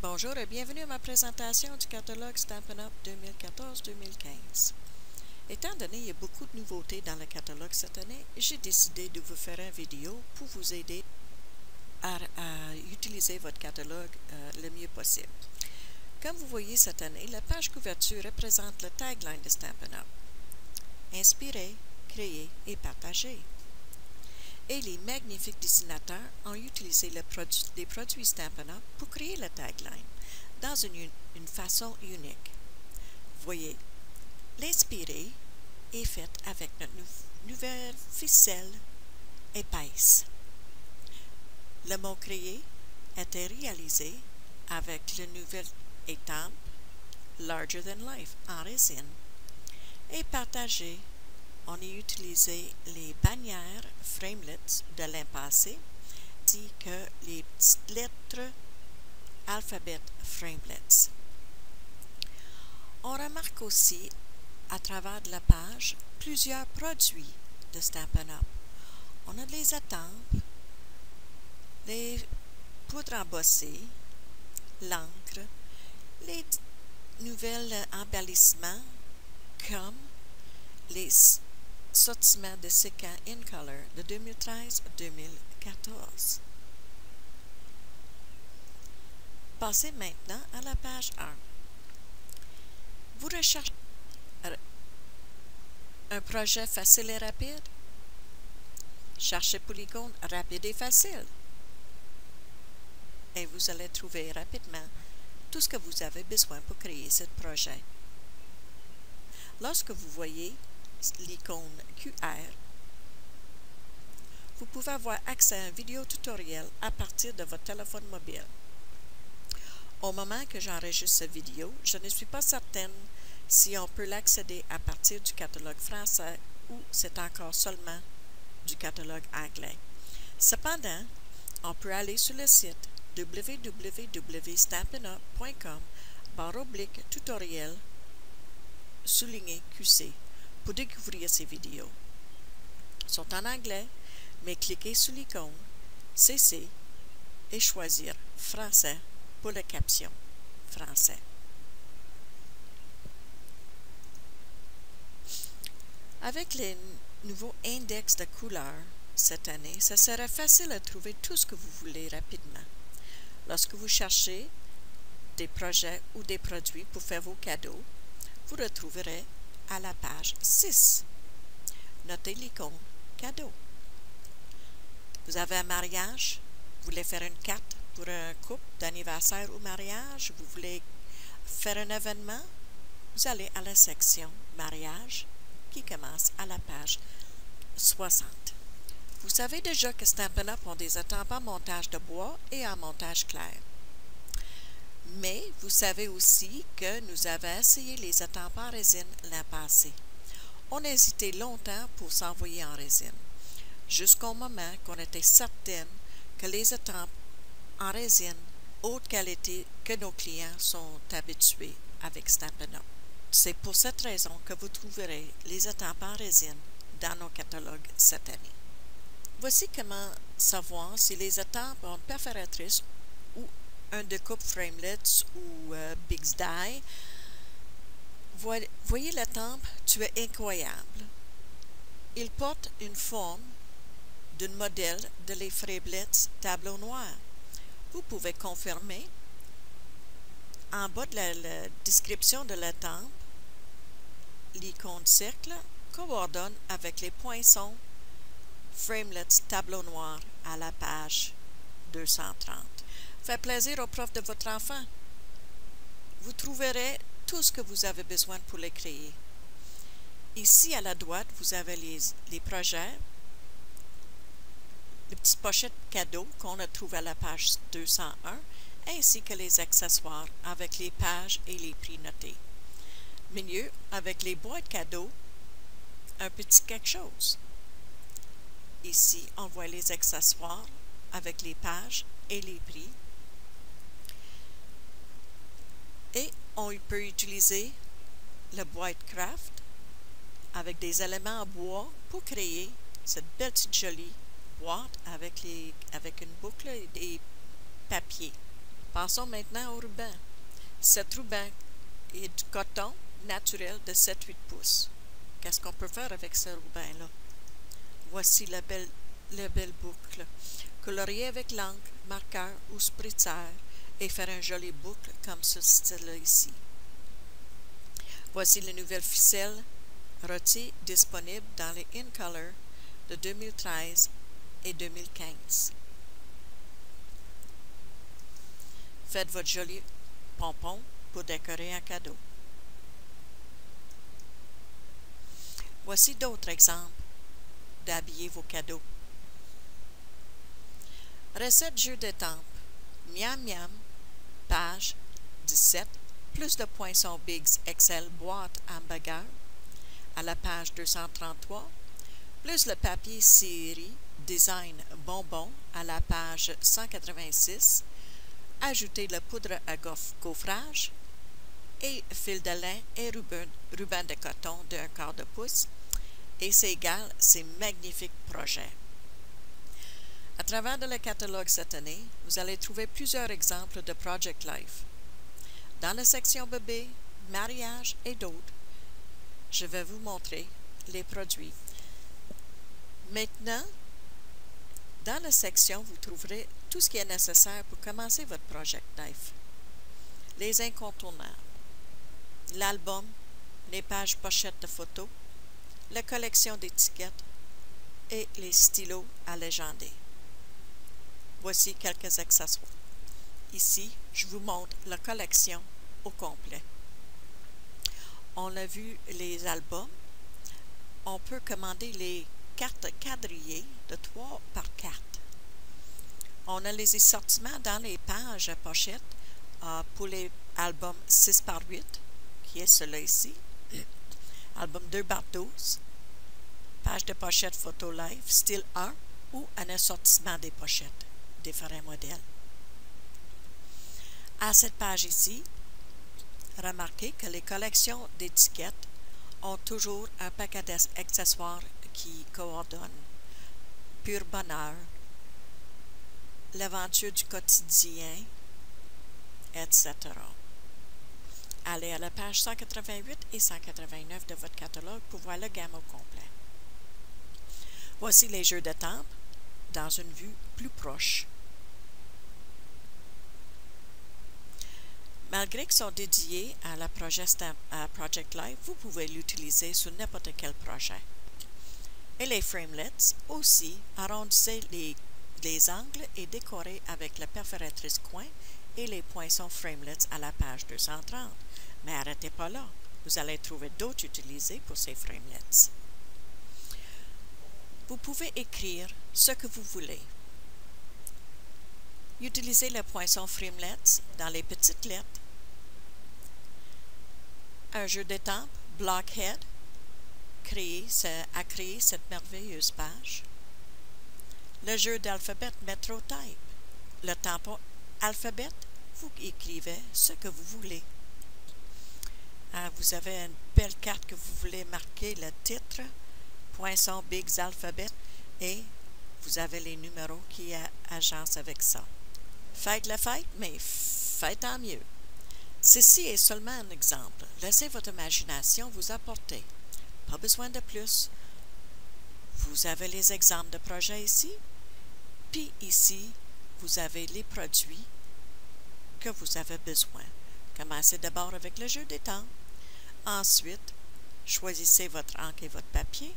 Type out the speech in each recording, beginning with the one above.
Bonjour et bienvenue à ma présentation du catalogue Stampin' Up! 2014-2015. Étant donné qu'il y a beaucoup de nouveautés dans le catalogue cette année, j'ai décidé de vous faire une vidéo pour vous aider à utiliser votre catalogue le mieux possible. Comme vous voyez cette année, la page couverture représente le tagline de Stampin' Up! Inspirer, créer et partager. Et les magnifiques dessinateurs ont utilisé les produits Stampin' Up! Pour créer le tagline dans une façon unique. Voyez, l'inspirer est fait avec notre nouvelle ficelle épaisse. Le mot créer était réalisé avec la nouvelle étampe Larger Than Life en résine. Et partagé, on a utilisé les bannières framelits de l'impassé ainsi que les petites lettres alphabet framelits. On remarque aussi à travers de la page plusieurs produits de Stampin' Up! On a les estampes, les poudres embossées, l'encre, les nouvelles embellissements comme les sortiments de séquins in color de 2013-2014. Passez maintenant à la page 1. Vous recherchez un projet facile et rapide? Cherchez polygone rapide et facile. Et vous allez trouver rapidement tout ce que vous avez besoin pour créer ce projet. Lorsque vous voyez l'icône QR, vous pouvez avoir accès à un vidéo tutoriel à partir de votre téléphone mobile. Au moment que j'enregistre cette vidéo, je ne suis pas certaine si on peut l'accéder à partir du catalogue français ou c'est encore seulement du catalogue anglais. Cependant, on peut aller sur le site www.stampinup.com/tutoriel /QC pour découvrir ces vidéos. Ils sont en anglais, mais cliquez sur l'icône CC et choisir français pour la caption français. Avec les nouveaux index de couleurs cette année, ce sera facile à trouver tout ce que vous voulez rapidement. Lorsque vous cherchez des projets ou des produits pour faire vos cadeaux, vous retrouverez à la page 6. Notez l'icône cadeau. Vous avez un mariage, vous voulez faire une carte pour un couple d'anniversaire ou mariage, vous voulez faire un événement, vous allez à la section mariage qui commence à la page 60. Vous savez déjà que Stampin' Up! Ont des estampes en montage de bois et en montage clair. Mais vous savez aussi que nous avons essayé les estampes en résine l'an passé. On a hésité longtemps pour s'envoyer en résine, jusqu'au moment qu'on était certaine que les estampes en résine haute qualité que nos clients sont habitués avec Stampin' Up! C'est pour cette raison que vous trouverez les estampes en résine dans nos catalogues cette année. Voici comment savoir si les estampes ont une perforatrice ou un découpe framelits ou Big's Die. Voyez l'estampe, tu es incroyable. Il porte une forme d'un modèle de les framelits tableau noir. Vous pouvez confirmer en bas de la description de l'estampe, l'icône cercle coordonne avec les poinçons framelits tableau noir à la page 230. Faites plaisir aux profs de votre enfant. Vous trouverez tout ce que vous avez besoin pour les créer. Ici à la droite, vous avez les projets, les petites pochettes cadeaux qu'on a trouvées à la page 201, ainsi que les accessoires avec les pages et les prix notés. Milieu, avec les boîtes cadeaux, un petit quelque chose. Ici, on voit les accessoires avec les pages et les prix. Et on peut utiliser le boîte craft avec des éléments en bois pour créer cette belle petite jolie boîte avec une boucle et des papiers Passons maintenant au ruban. Cet ruban est du coton naturel de 7-8 pouces. Qu'est-ce qu'on peut faire avec ce ruban-là? Voici la belle boucle. Colorier avec l'encre, marqueur ou spritzer et faire un joli boucle comme ce style-là ici. Voici les nouvelles ficelles rôties disponibles dans les In Color de 2013 et 2015. Faites votre joli pompon pour décorer un cadeau. Voici d'autres exemples d'habiller vos cadeaux. Recette jeu d'étampes. Miam Miam, page 17, plus de poinçons Biggs XL boîte hamburger à la page 233, plus le papier série design bonbon à la page 186, ajoutez la poudre à gaufrage et fil de lin et ruban de coton d'1/4 de pouce et c'est égal ces magnifiques projets. À travers le catalogue cette année, vous allez trouver plusieurs exemples de Project Life. Dans la section bébé, mariage et d'autres, je vais vous montrer les produits. Maintenant, dans la section, vous trouverez tout ce qui est nécessaire pour commencer votre Project Life. Les incontournables, l'album, les pages pochettes de photos, la collection d'étiquettes et les stylos à légender. Voici quelques accessoires. Ici, je vous montre la collection au complet. On a vu les albums. On peut commander les cartes quadrillées de 3 par 4. On a les assortiments dans les pages à pochette pour les albums 6 par 8, qui est celui-là ici. Album 2 par 12. Page de pochette photo live, style 1 ou un assortiment des pochettes. Différents modèles. À cette page ici, remarquez que les collections d'étiquettes ont toujours un paquet d'accessoires qui coordonnent Pur Bonheur, L'aventure du quotidien, etc. Allez à la page 188 et 189 de votre catalogue pour voir la gamme au complet. Voici les jeux d'étampes dans une vue plus proche. Malgré qu'ils sont dédiés à la Project Life, vous pouvez l'utiliser sur n'importe quel projet. Et les framelets aussi, arrondissez les angles et décorez avec la perforatrice coin et les poinçons framelets à la page 230. Mais arrêtez pas là, vous allez trouver d'autres utilisés pour ces framelets. Vous pouvez écrire ce que vous voulez. Utilisez le poinçon framelets dans les petites lettres. Un jeu d'étampes, Blockhead, a créé cette merveilleuse page. Le jeu d'alphabet MetroType. Le tampon alphabet, vous écrivez ce que vous voulez. Vous avez une belle carte que vous voulez marquer le titre, poinçon Biggs Alphabet, et vous avez les numéros qui agencent avec ça. Faites la fête, mais faites en mieux. Ceci est seulement un exemple. Laissez votre imagination vous apporter. Pas besoin de plus. Vous avez les exemples de projets ici, puis ici, vous avez les produits que vous avez besoin. Commencez d'abord avec le jeu d'étampes. Ensuite, choisissez votre encre et votre papier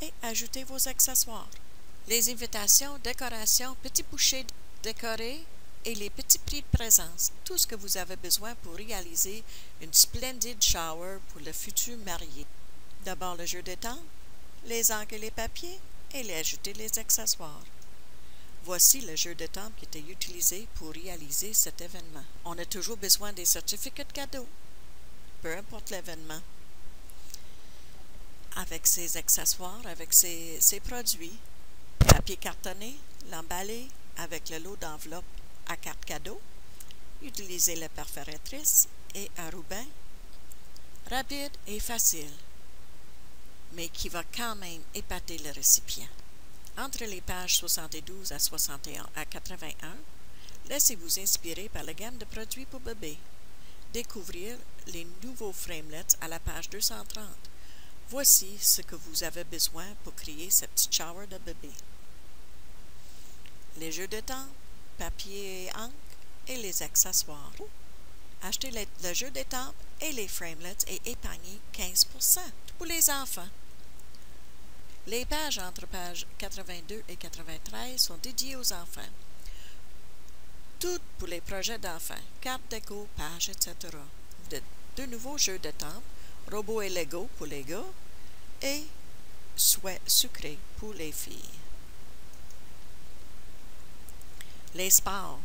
et ajoutez vos accessoires. Les invitations, décorations, petits bouchées décorés et les petits prix de présence. Tout ce que vous avez besoin pour réaliser une splendide shower pour le futur marié. D'abord le jeu d'étampes, les encres et les papiers et ajouter les accessoires. Voici le jeu d'étampes qui était utilisé pour réaliser cet événement. On a toujours besoin des certificats de cadeaux, peu importe l'événement. Avec ces accessoires, avec ces produits, papier cartonné, l'emballé avec le lot d'enveloppe à carte cadeau, utilisez la perforatrice et un ruban rapide et facile, mais qui va quand même épater le récipient. Entre les pages 72 à 81, Laissez-vous inspirer par la gamme de produits pour bébés. Découvrir les nouveaux framelets à la page 230. Voici ce que vous avez besoin pour créer ce petit shower de bébé. Les jeux de temps, papier et encre et les accessoires. Achetez le jeu d'étampes et les framelets et épargnez 15% pour les enfants. Les pages entre pages 82 et 93 sont dédiées aux enfants. Toutes pour les projets d'enfants, cartes déco, pages, etc. De nouveaux jeux d'étampes, robots et Lego pour les gars et souhaits sucrés pour les filles. Les sports.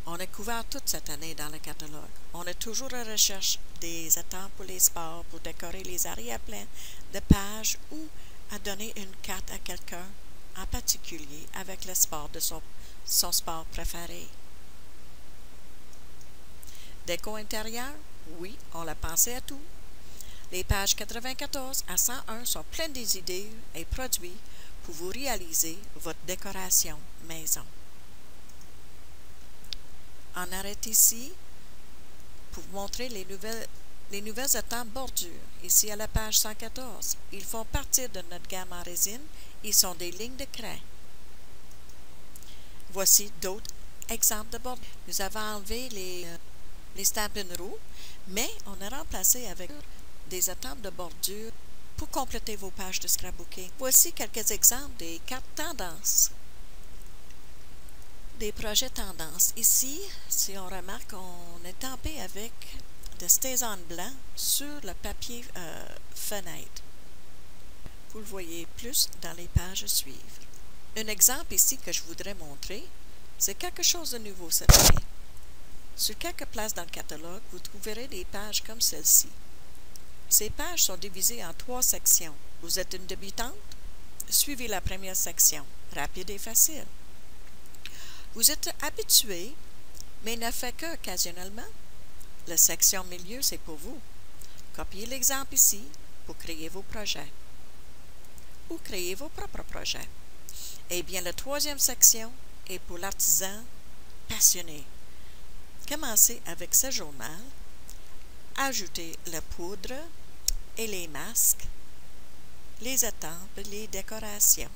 On a couvert toute cette année dans le catalogue. On est toujours à recherche des étampes pour les sports, pour décorer les arrière-plans de pages ou à donner une carte à quelqu'un en particulier avec le sport de son sport préféré. Déco intérieure, oui, on a pensé à tout. Les pages 94 à 101 sont pleines des idées et produits pour vous réaliser votre décoration maison. On arrête ici pour vous montrer les nouvelles étampes bordures. Ici à la page 114, ils font partie de notre gamme en résine. Ils sont des lignes de craie. Voici d'autres exemples de bordure. Nous avons enlevé les Stampin' Roux, mais on a remplacé avec des étampes de bordure pour compléter vos pages de scrapbooking. Voici quelques exemples des cartes tendances. Des projets tendances. Ici, si on remarque, on est tampé avec de Stay-On blanc sur le papier fenêtre. Vous le voyez plus dans les pages à suivre. Un exemple ici que je voudrais montrer, c'est quelque chose de nouveau cette année. Sur quelques places dans le catalogue, vous trouverez des pages comme celle-ci. Ces pages sont divisées en 3 sections. Vous êtes une débutante? Suivez la première section, rapide et facile. Vous êtes habitué, mais ne fait qu'occasionnellement. La section milieu, c'est pour vous. Copiez l'exemple ici pour créer vos projets ou créer vos propres projets. Eh bien, la 3e section est pour l'artisan passionné. Commencez avec ce journal. Ajoutez la poudre et les masques, les étampes, les décorations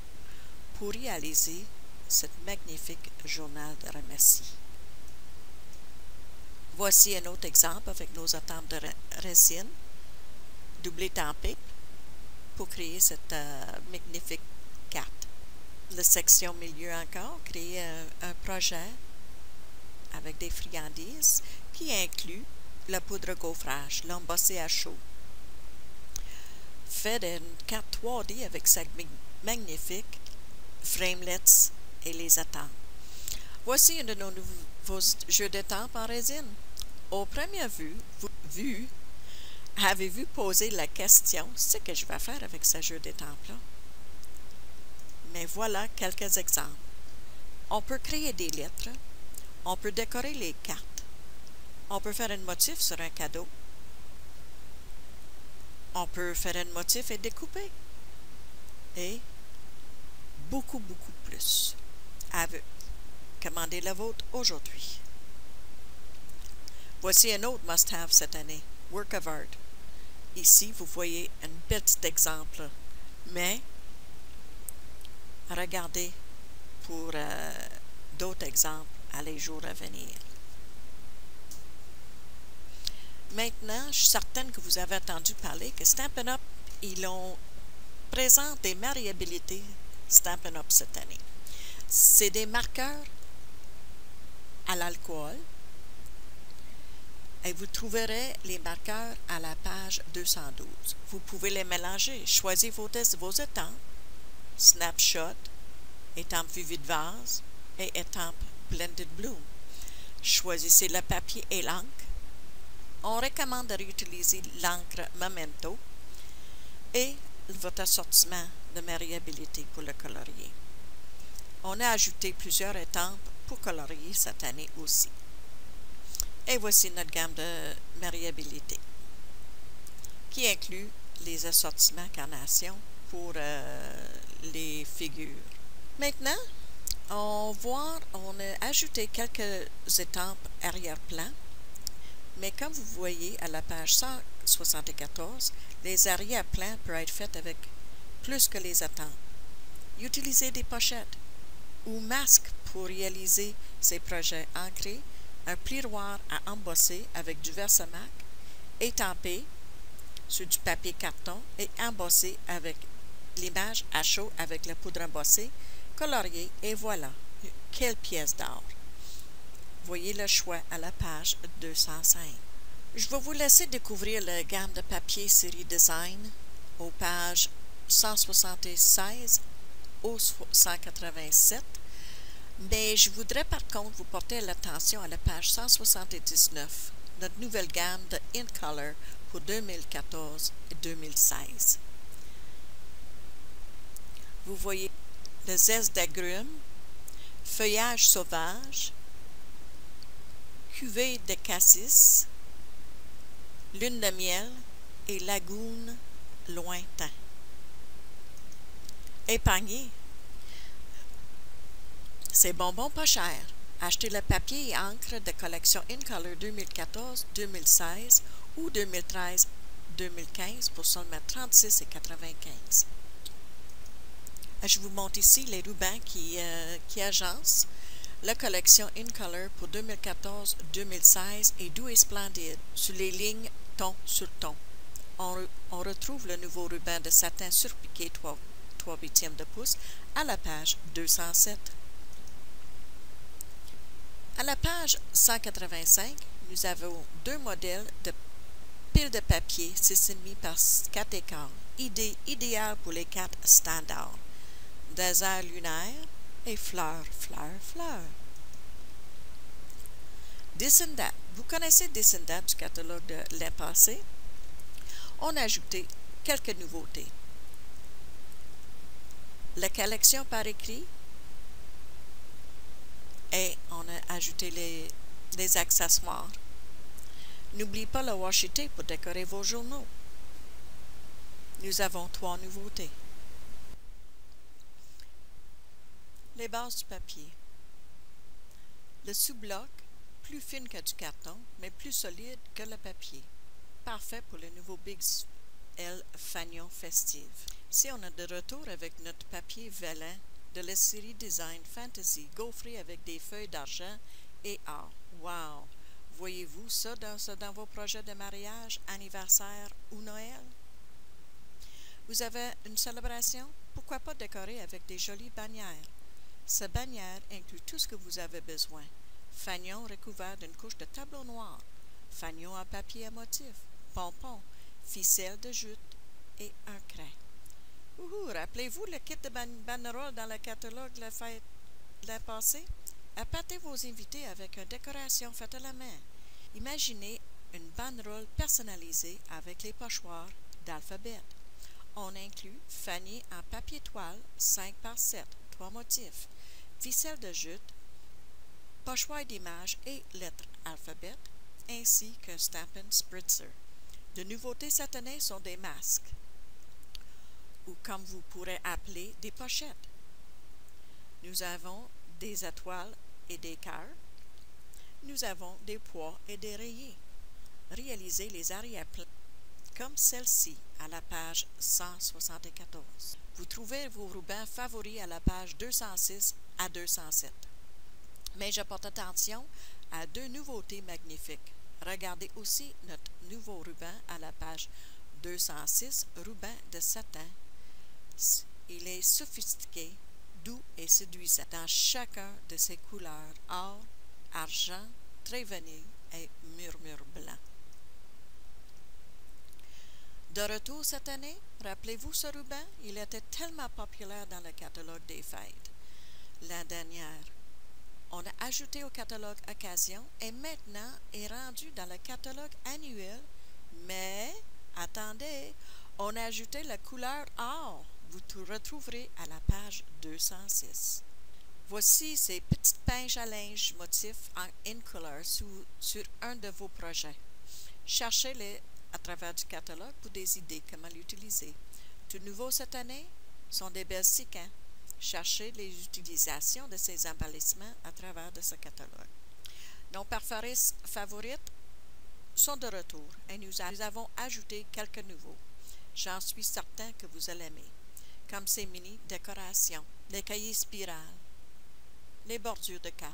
pour réaliser ce magnifique journal de remercie. Voici un autre exemple avec nos étampes de résine doublées tampées pour créer cette magnifique carte. La section milieu encore, créer un projet avec des friandises qui inclut la poudre gaufrage, l'embossé à chaud. Faites une carte 3D avec sa magnifique framelets et les étampes. Voici un de nos nouveaux jeux d'étampes en résine. Au première vue, avez-vous posé la question, ce que je vais faire avec ce jeu d'étampes-là? Mais voilà quelques exemples. On peut créer des lettres, on peut décorer les cartes, on peut faire un motif sur un cadeau, on peut faire un motif et découper, et beaucoup plus. Commandez la vôtre aujourd'hui. Voici un autre must-have cette année, Work of Art. Ici, vous voyez un petit exemple, mais regardez pour d'autres exemples à les jours à venir. Maintenant, je suis certaine que vous avez entendu parler que Stampin' Up, ils présentent des variabilités Stampin' Up cette année. C'est des marqueurs à l'alcool et vous trouverez les marqueurs à la page 212. Vous pouvez les mélanger. Choisissez vos étampes, Snapshot, étampes Vivid Vase et étampes Blended Bloom. Choisissez le papier et l'encre. On recommande de réutiliser l'encre Memento et votre assortiment de variabilité pour le colorier. On a ajouté plusieurs étampes pour colorier cette année aussi. Et voici notre gamme de variabilité qui inclut les assortiments carnation pour les figures. Maintenant, On a ajouté quelques étampes arrière-plan, mais comme vous voyez à la page 174, les arrière-plans peuvent être faits avec plus que les étampes. Utilisez des pochettes ou masques pour réaliser ces projets ancrés, un plioir à embosser avec du Versamac, étampé sur du papier carton et embossé avec l'image à chaud avec la poudre embossée, coloriée et voilà, quelle pièce d'art! Voyez le choix à la page 205. Je vais vous laisser découvrir la gamme de papier série Design aux pages 176 au 187, mais je voudrais par contre vous porter l'attention à la page 179, notre nouvelle gamme de InColor pour 2014 et 2016. Vous voyez le zeste d'agrumes, feuillage sauvage, cuvée de cassis, lune de miel et lagune lointain. Épargnez. Ces bonbons pas chers. Achetez le papier et encre de collection InColor 2014-2016 ou 2013-2015 pour seulement 36,95 $. Je vous montre ici les rubans qui agencent la collection InColor pour 2014-2016 est doux et splendide sur les lignes ton sur ton. On retrouve le nouveau ruban de satin surpiqué 3/8 de pouce à la page 207. À la page 185, nous avons deux modèles de piles de papier 6,5 par 4,25, idéal pour les 4 standards. Désert lunaire et fleurs. Descendant. Vous connaissez Descendant du catalogue de l'année passée? On a ajouté quelques nouveautés. La collection par écrit et on a ajouté les accessoires. N'oubliez pas le washi tape pour décorer vos journaux. Nous avons 3 nouveautés. Les bases du papier. Le sous-bloc, plus fine que du carton, mais plus solide que le papier. Parfait pour le nouveau Big L Fanion Festive. Ici, on a de retour avec notre papier vélin de la série Design Fantasy, gaufré avec des feuilles d'argent et or. Wow! Voyez-vous ça dans vos projets de mariage, anniversaire ou Noël? Vous avez une célébration? Pourquoi pas décorer avec des jolies bannières? Ces bannières incluent tout ce que vous avez besoin. Fanion recouvert d'une couche de tableau noir, fanion en papier à motif, pompons, ficelle de jute et un crin. Rappelez-vous le kit de banderole dans le catalogue de la fête l'année passée? Appâtez vos invités avec une décoration faite à la main. Imaginez une banderole personnalisée avec les pochoirs d'alphabet. On inclut fanier en papier toile 5 par 7, 3 motifs, ficelle de jute, pochoir d'images et lettres alphabet, ainsi qu'un Stampin' Spritzer. De nouveautés cette année sont des masques, ou comme vous pourrez appeler des pochettes. Nous avons des étoiles et des cœurs. Nous avons des pois et des rayés. Réalisez les arrière-plans comme celle-ci à la page 174. Vous trouvez vos rubans favoris à la page 206 à 207. Mais je porte attention à 2 nouveautés magnifiques. Regardez aussi notre nouveau ruban à la page 206, ruban de satin. Il est sophistiqué, doux et séduisant dans chacun de ses couleurs or, argent, très vanille et murmure blanc. De retour cette année, rappelez-vous ce ruban? Il était tellement populaire dans le catalogue des fêtes l'année dernière. On a ajouté au catalogue Occasion et maintenant est rendu dans le catalogue annuel, mais attendez, on a ajouté la couleur or. Vous retrouverez à la page 206. Voici ces petites pinces à linge motifs en InColor sur un de vos projets. Cherchez-les à travers du catalogue pour des idées comment l'utiliser. Tout nouveau cette année sont des belles séquins. cherchez les utilisations de ces embellissements à travers de ce catalogue. Nos parfums favorites sont de retour et nous avons ajouté quelques nouveaux. J'en suis certain que vous allez aimer, comme ces mini décorations, les cahiers spirales, les bordures de cœur.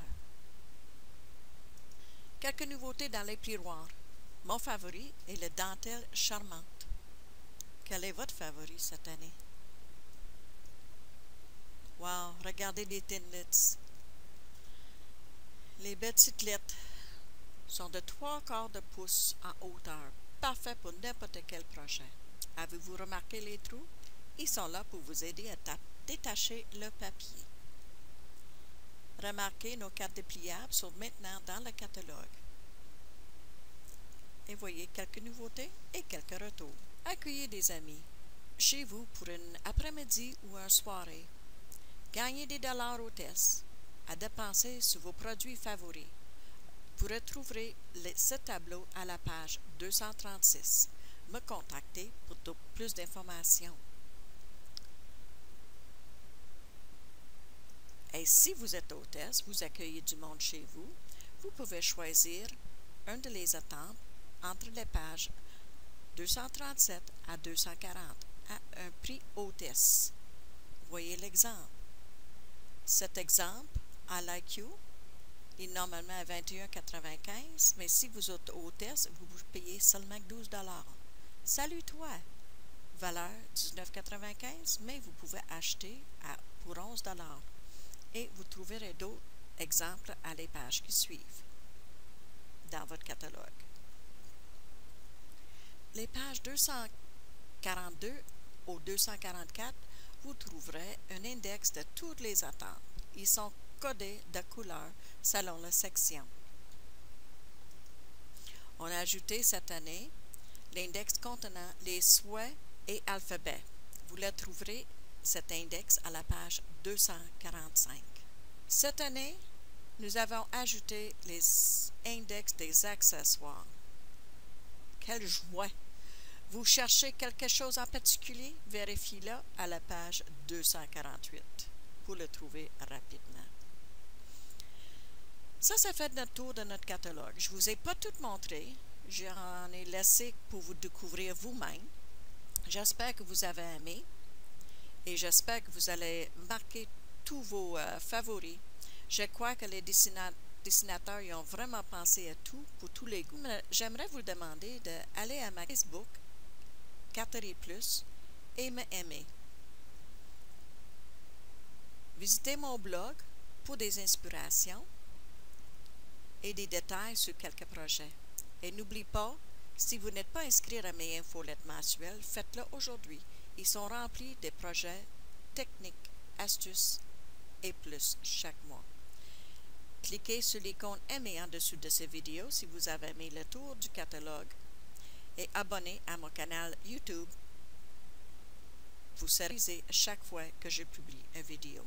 Quelques nouveautés dans les plioirs. Mon favori est le dentelle charmante. Quel est votre favori cette année? Wow, regardez les Thinlits. Les bicyclettes sont de 3/4 de pouce en hauteur, parfait pour n'importe quel projet. Avez-vous remarqué les trous? Ils sont là pour vous aider à détacher le papier. Remarquez, nos cartes dépliables sont maintenant dans le catalogue. Et voyez quelques nouveautés et quelques retours. Accueillez des amis chez vous pour une après-midi ou une soirée. Gagnez des dollars hôtesse à dépenser sur vos produits favoris. Vous retrouverez ce tableau à la page 236. Me contacter pour plus d'informations. Et si vous êtes hôtesse, vous accueillez du monde chez vous, vous pouvez choisir un de les attendre entre les pages 237 à 240 à un prix hôtesse. Voyez l'exemple. Cet exemple, I Like You, est normalement à 21,95 $, mais si vous êtes hôtesse, vous payez seulement 12 $. Salut toi! Valeur 19,95 $, mais vous pouvez acheter pour 11 $. Et vous trouverez d'autres exemples à les pages qui suivent dans votre catalogue. Les pages 242 au 244, vous trouverez un index de toutes les attentes. Ils sont codés de couleur selon la section. On a ajouté cette année l'index contenant les souhaits et alphabets. Vous le trouverez cet index à la page 245. Cette année, nous avons ajouté les index des accessoires. Quelle joie! Vous cherchez quelque chose en particulier? Vérifiez-le à la page 248 pour le trouver rapidement. Ça fait notre tour de notre catalogue. Je ne vous ai pas tout montré. J'en ai laissé pour vous découvrir vous-même. J'espère que vous avez aimé. Et j'espère que vous allez marquer tous vos favoris. Je crois que les dessinateurs y ont vraiment pensé à tout, pour tous les goûts. J'aimerais vous demander d'aller à ma Facebook, Carterie Plus, et me aimer. Visitez mon blog pour des inspirations et des détails sur quelques projets. Et n'oubliez pas, si vous n'êtes pas inscrit à mes infolettes mensuelles, faites-le aujourd'hui. Ils sont remplis de projets, techniques, astuces et plus chaque mois. Cliquez sur l'icône aimer en dessous de cette vidéo si vous avez aimé le tour du catalogue et abonnez à mon canal YouTube. Vous serez avisé chaque fois que je publie une vidéo.